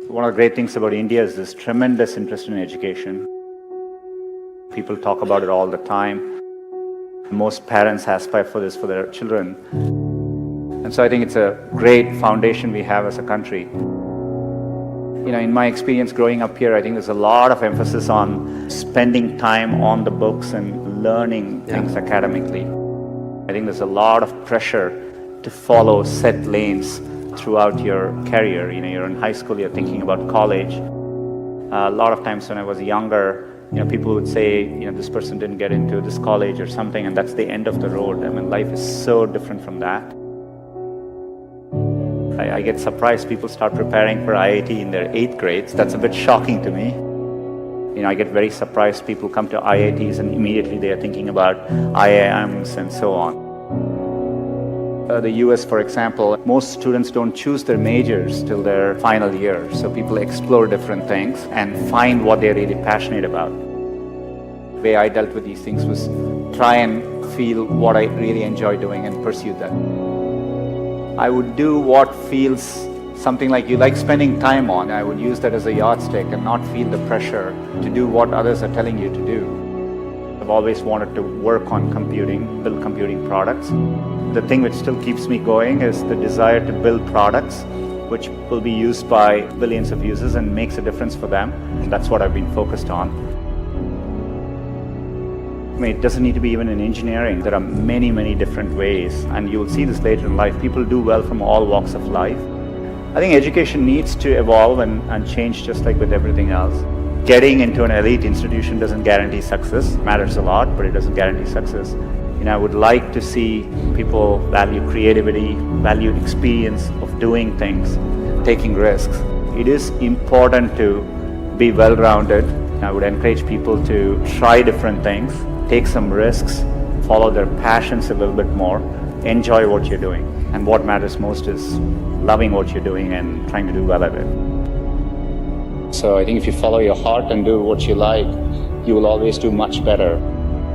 One of the great things about India is this tremendous interest in education. People talk about it all the time. Most parents aspire for this for their children. And so I think it's a great foundation we have as a country. In my experience growing up here, I think there's a lot of emphasis on spending time on the books and learning things academically. I think there's a lot of pressure to follow set lanes throughout your career. You're in high school, you're thinking about college. A lot of times when I was younger, people would say, this person didn't get into this college or something, and that's the end of the road. I mean, life is so different from that. I get surprised people start preparing for IIT in their 8th grades. That's a bit shocking to me. I get very surprised people come to IITs and immediately they are thinking about IIMs and so on. The US, for example, most students don't choose their majors till their final year. So people explore different things and find what they're really passionate about. The way I dealt with these things was try and feel what I really enjoy doing and pursue that. I would do what feels something like you like spending time on. I would use that as a yardstick and not feel the pressure to do what others are telling you to do. I've always wanted to work on computing, build computing products. The thing which still keeps me going is the desire to build products which will be used by billions of users and makes a difference for them. And that's what I've been focused on. It doesn't need to be even in engineering. There are many, many different ways, and you will see this later in life. People do well from all walks of life. I think education needs to evolve and change just like with everything else. Getting into an elite institution doesn't guarantee success. It matters a lot, but it doesn't guarantee success. I would like to see people value creativity, value experience of doing things, taking risks. It is important to be well-rounded. I would encourage people to try different things, take some risks, follow their passions a little bit more, enjoy what you're doing. And what matters most is loving what you're doing and trying to do well at it. So I think if you follow your heart and do what you like, you will always do much better.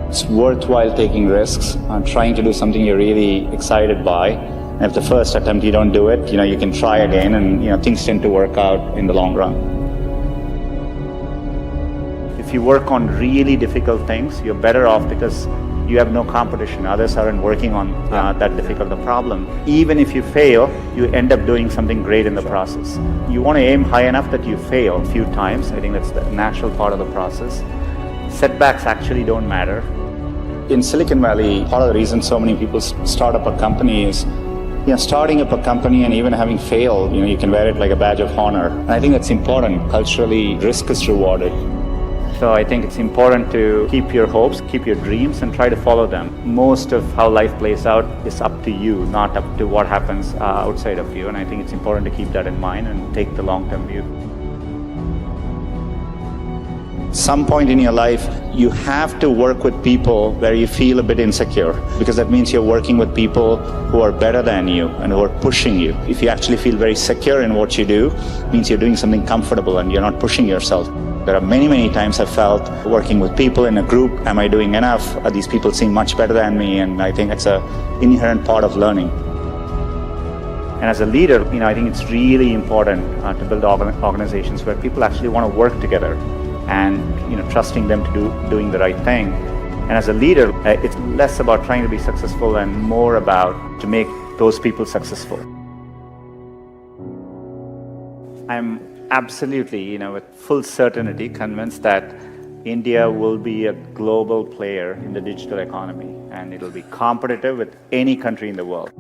It's worthwhile taking risks and trying to do something you're really excited by. And if the first attempt you don't do it, you can try again, and things tend to work out in the long run. If you work on really difficult things, you're better off because you have no competition. Others aren't working on that difficult a problem. Even if you fail, you end up doing something great in the process. You want to aim high enough that you fail a few times. I think that's the natural part of the process. Setbacks actually don't matter. In Silicon Valley, part of the reason so many people start up a company is, starting up a company and even having failed, you can wear it like a badge of honor. And I think that's important. Culturally, risk is rewarded. So I think it's important to keep your hopes, keep your dreams, and try to follow them. Most of how life plays out is up to you, not up to what happens outside of you. And I think it's important to keep that in mind and take the long-term view. Some point in your life, you have to work with people where you feel a bit insecure, because that means you're working with people who are better than you and who are pushing you. If you actually feel very secure in what you do, it means you're doing something comfortable and you're not pushing yourself. There are many, many times I felt working with people in a group, am I doing enough? These people seem much better than me, and I think it's an inherent part of learning. And as a leader, I think it's really important to build organizations where people actually want to work together and trusting them to doing the right thing. And as a leader, it's less about trying to be successful and more about to make those people successful. I'm absolutely, with full certainty convinced that India will be a global player in the digital economy, and it'll be competitive with any country in the world.